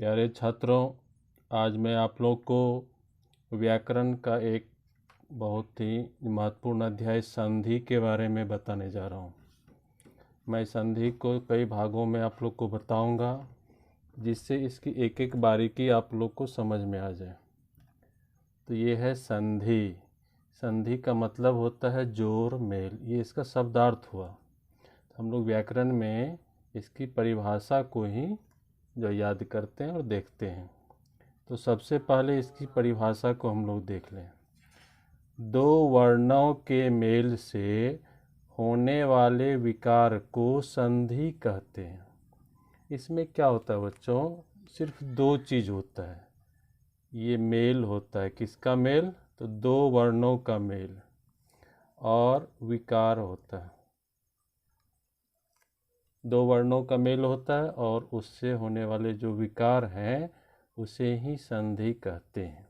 प्यारे छात्रों, आज मैं आप लोग को व्याकरण का एक बहुत ही महत्वपूर्ण अध्याय संधि के बारे में बताने जा रहा हूँ। मैं संधि को कई भागों में आप लोग को बताऊंगा, जिससे इसकी एक एक बारीकी आप लोग को समझ में आ जाए। तो ये है संधि। संधि का मतलब होता है जोड़ मेल, ये इसका शब्दार्थ हुआ। तो हम लोग व्याकरण में इसकी परिभाषा को ही जो याद करते हैं और देखते हैं। तो सबसे पहले इसकी परिभाषा को हम लोग देख लें। दो वर्णों के मेल से होने वाले विकार को संधि कहते हैं। इसमें क्या होता है बच्चों? सिर्फ दो चीज़ होता है। ये मेल होता है, किसका मेल? तो दो वर्णों का मेल, और विकार होता है। दो वर्णों का मेल होता है और उससे होने वाले जो विकार हैं उसे ही संधि कहते हैं।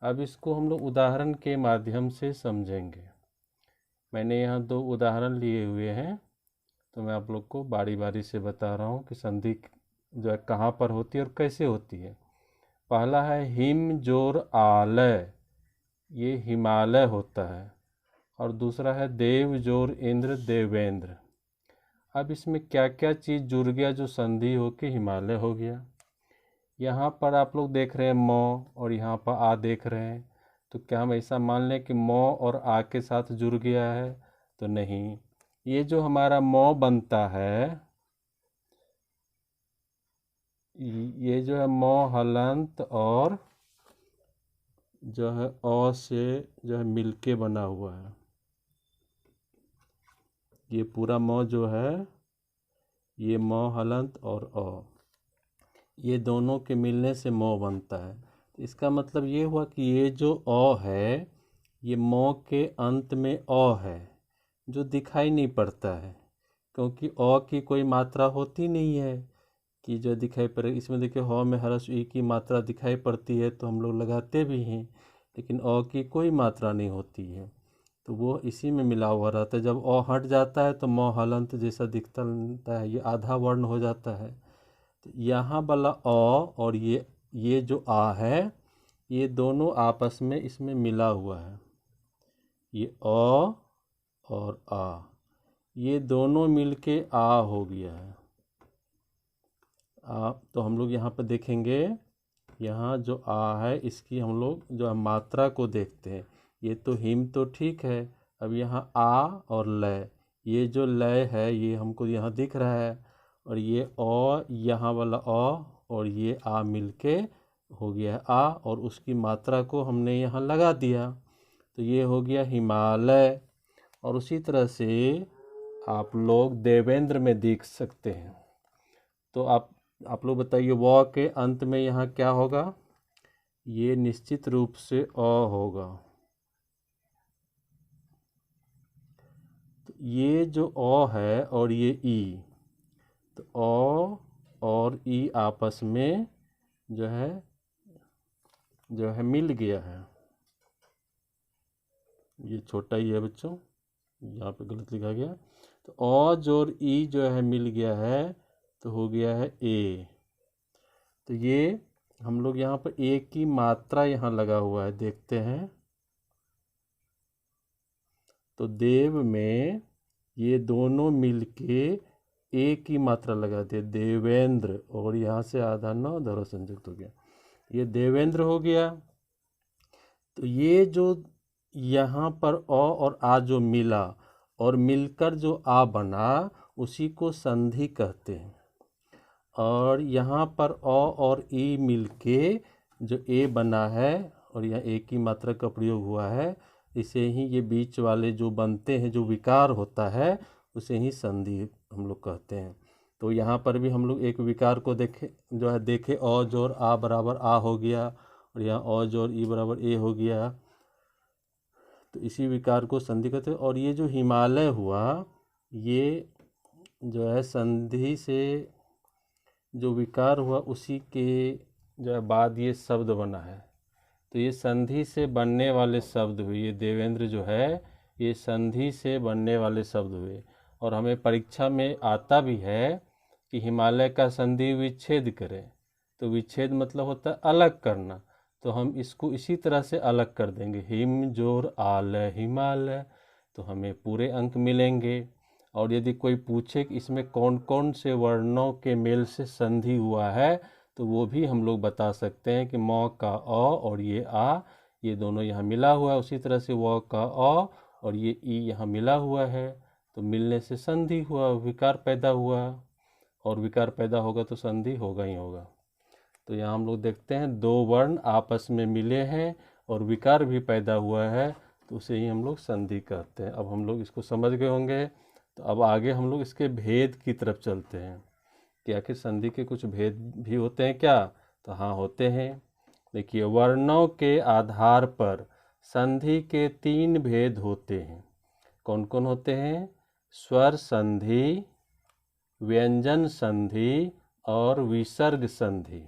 अब इसको हम लोग उदाहरण के माध्यम से समझेंगे। मैंने यहाँ दो उदाहरण लिए हुए हैं, तो मैं आप लोग को बारी बारी से बता रहा हूँ कि संधि जो है कहाँ पर होती है और कैसे होती है। पहला है हिम जोर आलय, ये हिमालय होता है। और दूसरा है देव जोर इंद्र, देवेंद्र। अब इसमें क्या क्या चीज़ जुड़ गया जो संधि होके हिमालय हो गया? यहाँ पर आप लोग देख रहे हैं मौ, और यहाँ पर आ देख रहे हैं। तो क्या हम ऐसा मान लें कि मौ और आ के साथ जुड़ गया है? तो नहीं। ये जो हमारा मौ बनता है, ये जो है मौ हलंत और जो है अ से जो है मिलके बना हुआ है। ये पूरा मौ जो है, ये मौ हलंत और अ, ये दोनों के मिलने से मौ बनता है। तो इसका मतलब ये हुआ कि ये जो अ है, ये मौ के अंत में अ है, जो दिखाई नहीं पड़ता है, क्योंकि अ की कोई मात्रा होती नहीं है कि जो दिखाई पड़े। इसमें देखिए ह में ह्रस्व ई की मात्रा दिखाई पड़ती है तो हम लोग लगाते भी हैं, लेकिन अ की कोई मात्रा नहीं होती है, तो वो इसी में मिला हुआ रहता है। जब अ हट जाता है तो म हलंत जैसा दिखता है, ये आधा वर्ण हो जाता है। तो यहाँ वाला अ और ये जो आ है, ये दोनों आपस में इसमें मिला हुआ है। ये अ और आ, ये दोनों मिलके आ हो गया है। तो हम लोग यहाँ पर देखेंगे, यहाँ जो आ है इसकी हम लोग जो है मात्रा को देखते हैं। ये तो हिम तो ठीक है। अब यहाँ आ और लय, ये जो लय है ये हमको यहाँ दिख रहा है, और ये अ, यहाँ वाला अ और ये आ मिलके हो गया है आ, और उसकी मात्रा को हमने यहाँ लगा दिया, तो ये हो गया हिमालय। और उसी तरह से आप लोग देवेंद्र में देख सकते हैं। तो आप लोग बताइए, व के अंत में यहाँ क्या होगा? ये निश्चित रूप से अ होगा। तो ये जो अ है और ये ई, तो अ और ई आपस में जो है मिल गया है। ये छोटा ही है बच्चों, यहाँ पे गलत लिखा गया। तो अ जोड़ ई जो है मिल गया है, तो हो गया है ए। तो ये हम लोग यहाँ पर ए की मात्रा यहाँ लगा हुआ है, देखते हैं। तो देव में ये दोनों मिलके ए की मात्रा लगा दिए, देवेंद्र, और यहाँ से आधा न धरो संयुक्त हो गया, ये देवेंद्र हो गया। तो ये जो यहाँ पर अ और आ जो मिला और मिलकर जो आ बना, उसी को संधि कहते हैं। और यहाँ पर अ और ई मिलके जो ए बना है, और यहाँ ए की मात्रा का प्रयोग हुआ है, इसे ही ये बीच वाले जो बनते हैं, जो विकार होता है, उसे ही संधि हम लोग कहते हैं। तो यहाँ पर भी हम लोग एक विकार को देखे अ जोड़ आ बराबर आ हो गया, और यहाँ अ जोड़ ई बराबर ए हो गया, तो इसी विकार को संधि कहते हैं। और ये जो हिमालय हुआ, ये जो है संधि से जो विकार हुआ उसी के जो है बाद ये शब्द बना है। तो ये संधि से बनने वाले शब्द हुए। ये देवेंद्र जो है, ये संधि से बनने वाले शब्द हुए। और हमें परीक्षा में आता भी है कि हिमालय का संधि विच्छेद करें। तो विच्छेद मतलब होता है अलग करना, तो हम इसको इसी तरह से अलग कर देंगे, हिम जोर आलय हिमालय, तो हमें पूरे अंक मिलेंगे। और यदि कोई पूछे कि इसमें कौन कौन से वर्णों के मेल से संधि हुआ है, तो वो भी हम लोग बता सकते हैं कि म का अ और ये आ, ये दोनों यहाँ मिला हुआ है। उसी तरह से व का अ और ये ई यहाँ मिला हुआ है, तो मिलने से संधि हुआ, विकार पैदा हुआ, और विकार पैदा होगा तो संधि होगा ही होगा। तो यहाँ हम लोग देखते हैं दो वर्ण आपस में मिले हैं और विकार भी पैदा हुआ है, तो उसे ही हम लोग संधि कहते हैं। अब हम लोग इसको समझ गए होंगे, तो अब आगे हम लोग इसके भेद की तरफ चलते हैं कि आखिर संधि के कुछ भेद भी होते हैं क्या। तो हाँ, होते हैं। देखिए, वर्णों के आधार पर संधि के 3 भेद होते हैं। कौन कौन होते हैं? स्वर संधि, व्यंजन संधि और विसर्ग संधि।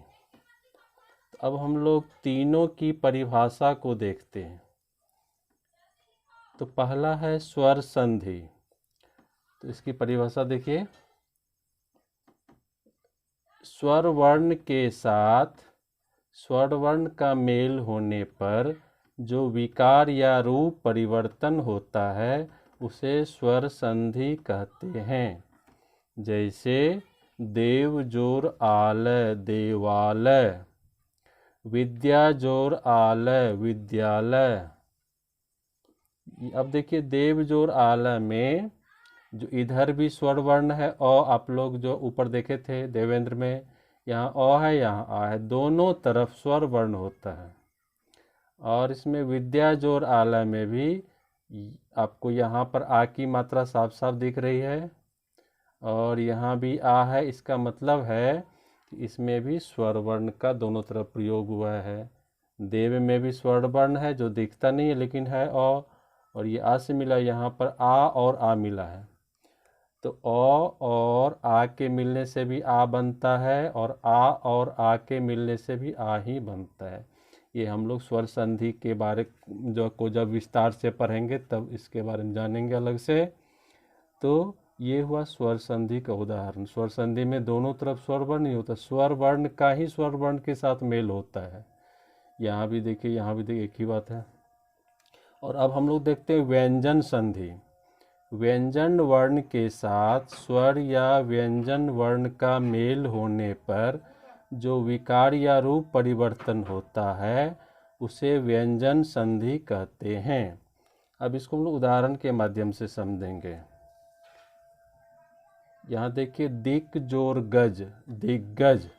तो अब हम लोग तीनों की परिभाषा को देखते हैं। तो पहला है स्वर संधि। तो इसकी परिभाषा देखिए, स्वर वर्ण के साथ स्वर वर्ण का मेल होने पर जो विकार या रूप परिवर्तन होता है उसे स्वर संधि कहते हैं। जैसे देव जोर आलय देवालय, विद्या जोर आलय विद्यालय। अब देखिए, देव जोर आलय में जो इधर भी स्वर वर्ण है अ, आप लोग जो ऊपर देखे थे देवेंद्र में, यहाँ अ है यहाँ आ है, दोनों तरफ स्वर वर्ण होता है। और इसमें विद्या जोर आलय में भी आपको यहाँ पर आ की मात्रा साफ साफ दिख रही है और यहाँ भी आ है। इसका मतलब है कि इसमें भी स्वर वर्ण का दोनों तरफ प्रयोग हुआ है। देव में भी स्वर वर्ण है जो दिखता नहीं है लेकिन है अ, और ये आ से मिला, यहाँ पर आ और आ मिला है, तो अ और आ के मिलने से भी आ बनता है और आ और आ के मिलने से भी आ ही बनता है। ये हम लोग स्वर संधि के बारे को जब विस्तार से पढ़ेंगे तब इसके बारे में जानेंगे अलग से। तो ये हुआ स्वर संधि का उदाहरण। स्वर संधि में दोनों तरफ स्वर वर्ण नहीं होता, स्वर वर्ण का ही स्वर वर्ण के साथ मेल होता है। यहाँ भी देखिए, यहाँ भी देखिए, एक ही बात है। और अब हम लोग देखते हैं व्यंजन संधि। व्यंजन वर्ण के साथ स्वर या व्यंजन वर्ण का मेल होने पर जो विकार या रूप परिवर्तन होता है उसे व्यंजन संधि कहते हैं। अब इसको हम लोग उदाहरण के माध्यम से समझेंगे। यहाँ देखिए, दिक जोर गज दिग्गज,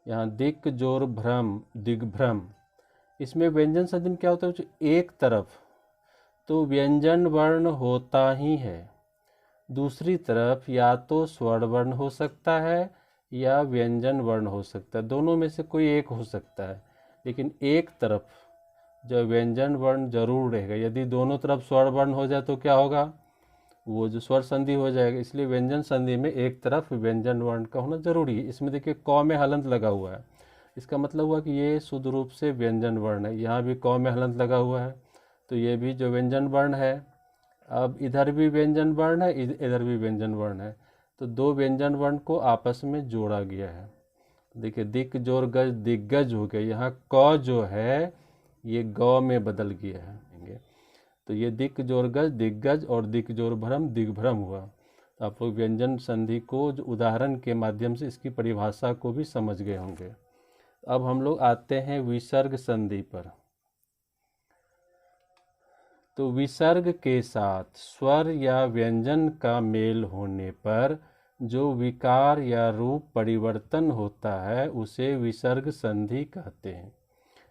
यहाँ दिक जोर भ्रम दिग्भ्रम। इसमें व्यंजन संधि में क्या होता है, एक तरफ तो व्यंजन वर्ण होता ही है, दूसरी तरफ या तो स्वर वर्ण हो सकता है या व्यंजन वर्ण हो सकता है, दोनों में से कोई एक हो सकता है, लेकिन एक तरफ जो व्यंजन वर्ण जरूर रहेगा। यदि दोनों तरफ स्वर वर्ण हो जाए तो क्या होगा, वो जो स्वर संधि हो जाएगा। इसलिए व्यंजन संधि में एक तरफ व्यंजन वर्ण का होना जरूरी है। इसमें देखिए क में हलंत लगा हुआ है, इसका मतलब हुआ कि ये शुद्ध रूप से व्यंजन वर्ण है। यहाँ भी क में हलंत लगा हुआ है, तो ये भी जो व्यंजन वर्ण है। अब इधर भी व्यंजन वर्ण है, इधर भी व्यंजन वर्ण है, तो दो व्यंजन वर्ण को आपस में जोड़ा गया है। देखिए, दिक जोर गज दिग्गज हो गया, यहाँ क जो है ये ग में बदल गया है, तो ये दिक जोर गज दिग्गज और दिक जोर भ्रम दिग्भ्रम हुआ। तो आप लोग व्यंजन संधि को जो उदाहरण के माध्यम से इसकी परिभाषा को भी समझ गए होंगे। अब हम लोग आते हैं विसर्ग संधि पर। तो विसर्ग के साथ स्वर या व्यंजन का मेल होने पर जो विकार या रूप परिवर्तन होता है उसे विसर्ग संधि कहते हैं।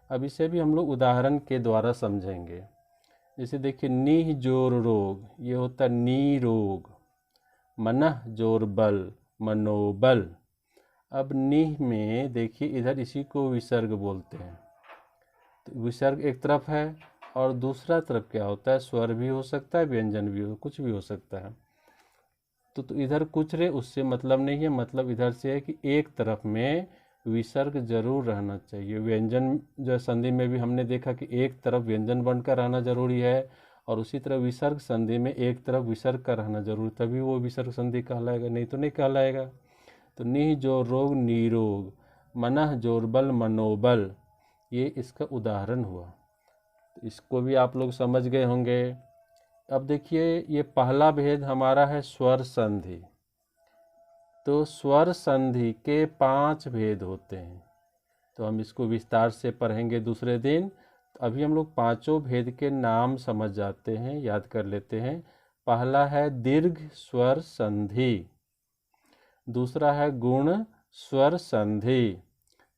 अब इसे भी हम लोग उदाहरण के द्वारा समझेंगे। जैसे देखिए, नीह जोर रोग, ये होता है नी रोग। मनः जोर बल मनोबल। अब नीह में देखिए, इधर इसी को विसर्ग बोलते हैं। तो विसर्ग एक तरफ है और दूसरा तरफ क्या होता है, स्वर भी हो सकता है व्यंजन भी हो, कुछ भी हो सकता है। तो इधर कुछ रे उससे मतलब नहीं है, मतलब इधर से है कि एक तरफ में विसर्ग जरूर रहना चाहिए। व्यंजन जो संधि में भी हमने देखा कि एक तरफ व्यंजन वर्ण का रहना जरूरी है और उसी तरह विसर्ग संधि में एक तरफ विसर्ग का रहना जरूरी, तभी वो विसर्ग संधि कहलाएगा, नहीं तो नहीं कहलाएगा। तो निह जो रोग निरोग, मनः जोरबल मनोबल, ये इसका उदाहरण हुआ। तो इसको भी आप लोग समझ गए होंगे। अब देखिए ये पहला भेद हमारा है स्वर संधि। तो स्वर संधि के 5 भेद होते हैं, तो हम इसको विस्तार से पढ़ेंगे दूसरे दिन। तो अभी हम लोग 5 भेद के नाम समझ जाते हैं, याद कर लेते हैं। पहला है दीर्घ स्वर संधि, दूसरा है गुण स्वर संधि,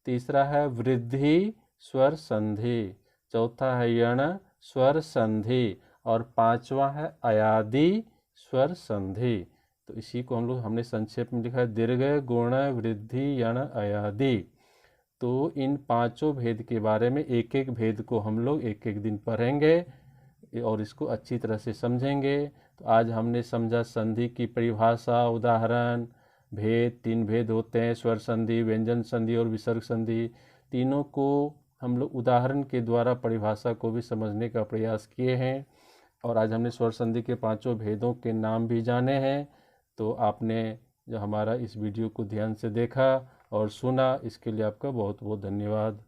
तीसरा है वृद्धि स्वर संधि, चौथा है यण स्वर संधि और पांचवा है अयादि स्वर संधि। तो इसी को हमने संक्षेप में लिखा है दीर्घ गुण वृद्धि यण अयादि। तो इन 5 भेद के बारे में एक एक भेद को हम लोग एक एक दिन पढ़ेंगे और इसको अच्छी तरह से समझेंगे। तो आज हमने समझा संधि की परिभाषा, उदाहरण, भेद। 3 भेद होते हैं, स्वर संधि, व्यंजन संधि और विसर्ग संधि। तीनों को हम लोग उदाहरण के द्वारा परिभाषा को भी समझने का प्रयास किए हैं। और आज हमने स्वर संधि के 5 भेदों के नाम भी जाने हैं। तो आपने जो हमारा इस वीडियो को ध्यान से देखा और सुना, इसके लिए आपका बहुत बहुत धन्यवाद।